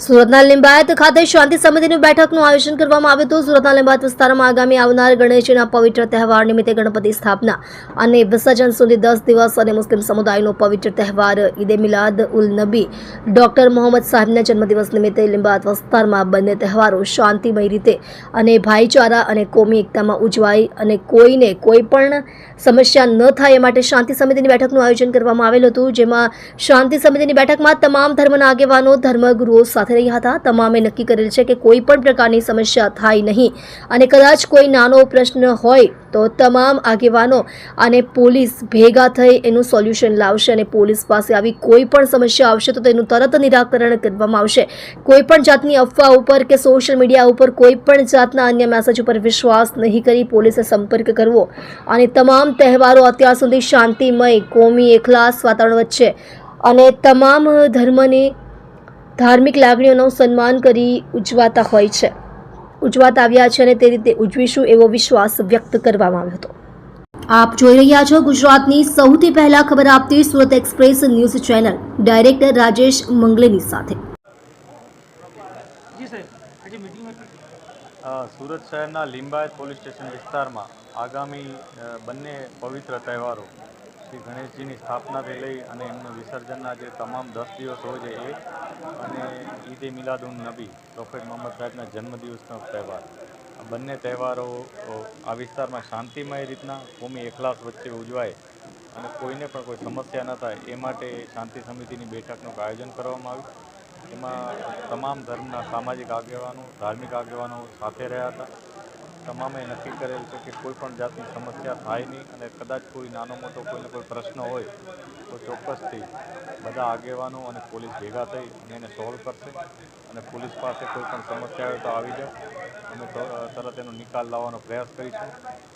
સુરતના લિંબાયત ખાતે શાંતિ સમિતિની બેઠકનું આયોજન કરવામાં આવ્યું હતું. સુરતના લિંબાયત વિસ્તારમાં આગામી આવનાર ગણેશજીના પવિત્ર તહેવાર નિમિત્તે ગણપતિ સ્થાપના અને વિસર્જન સુધી 10 દિવસ અને મુસ્લિમ સમુદાયનો પવિત્ર તહેવાર ઈદે મિલાદ ઉલ નબી ડોક્ટર મોહમ્મદ સાહેબના જન્મદિવસ નિમિત્તે લિંબાયત વિસ્તારમાં બંને તહેવારો શાંતિમય રીતે અને ભાઈચારા અને કોમી એકતામાં ઉજવાય અને કોઈને કોઈ પણ સમસ્યા ન થાય એ માટે શાંતિ સમિતિની બેઠકનું આયોજન કરવામાં આવેલું હતું. જેમાં શાંતિ સમિતિની બેઠકમાં તમામ ધર્મના આગેવાનો ધર્મગુરુઓ સાથે રહ્યા હતા. તમામે નક્કી કરેલ છે કે કોઈ પણ પ્રકારની સમસ્યા થાય નહીં અને કદાચ કોઈ નાનો પ્રશ્ન હોય તો તમામ આગેવાનો અને પોલીસ ભેગા થઈ એનું સોલ્યુશન લાવશે અને પોલીસ પાસે આવી કોઈ પણ સમસ્યા આવશે તો તેનું તરત નિરાકરણ કરવામાં આવશે. કોઈ પણ જાતની અફવા ઉપર કે સોશિયલ મીડિયા ઉપર કોઈ પણ જાતના અન્ય મેસેજ ઉપર વિશ્વાસ નહીં કરી પોલીસે સંપર્ક કરવો અને તમામ તહેવારો અત્યાર સુધી શાંતિમય કોમી એકલાસ વાતાવરણ વચ્ચે અને તમામ ધર્મની ધાર્મિક લાગણીઓનું સન્માન કરી ઉજવાતા આવ્યા છે અને તે રીતે ઉજવીશું એવો વિશ્વાસ વ્યક્ત કરવામાં આવ્યો હતો. આપ જોઈ રહ્યા છો ગુજરાતની સૌથી પહેલા ખબર આપતી Surat express news channel director Rajesh મંગલેની સાથે. સુરત શહેરના લિંબાયત પોલીસ સ્ટેશન વિસ્તારમાં આગામી બંને પવિત્ર તહેવારો શ્રી ગણેશજીની સ્થાપનાથી લઈ અને એમનું વિસર્જનના જે તમામ 10 દિવસ હોય છે એ અને ઈદે મિલાદ ઉન નબી પ્રોફેટ મોહમ્મદ સાહેબના જન્મદિવસનો તહેવાર, આ બંને તહેવારો આ વિસ્તારમાં શાંતિમય રીતના કોમી એકલાસ વચ્ચે ઉજવાય અને કોઈને પણ કોઈ સમસ્યા ન થાય એ માટે શાંતિ સમિતિની બેઠકનું આયોજન કરવામાં આવ્યું. એમાં તમામ ધર્મના સામાજિક આગેવાનો, ધાર્મિક આગેવાનો સાથે રહ્યા હતા. તમામે નક્કી કરેલ છે કે કોઈ પણ જાતની સમસ્યા થાય નહીં અને કદાચ કોઈ નાનો મોટો કોઈને કોઈ પ્રશ્ન હોય તો ચોક્કસથી બધા આગેવાનો અને પોલીસ ભેગા થઈ અને એને સોલ્વ કરશે અને પોલીસ પાસે કોઈ પણ સમસ્યા હોય તો આવી જાઓ, અમે તરત એનો નિકાલ લાવવાનો પ્રયાસ કરીશું.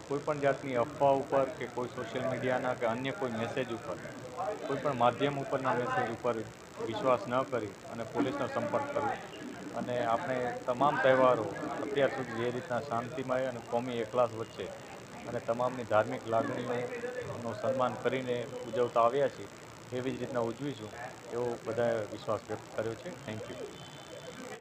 કોઈ પણ જાતની અફવા ઉપર કે કોઈ સોશિયલ મીડિયાના કે અન્ય કોઈ મેસેજ ઉપર, કોઈ પણ માધ્યમ ઉપરના મેસેજ ઉપર વિશ્વાસ ન કરી અને પોલીસનો સંપર્ક કરવો અને આપણે તમામ તહેવારો અત્યાર સુધી જે રીતના શાંતિમય અને કોમી એકલાસ વચ્ચે અને તમામની ધાર્મિક લાગણીઓનું સન્માન કરીને ઉજવતા આવ્યા છીએ એવી જ રીતના ઉજવીશું એવો બધાએ વિશ્વાસ વ્યક્ત કર્યો છે. Thank you.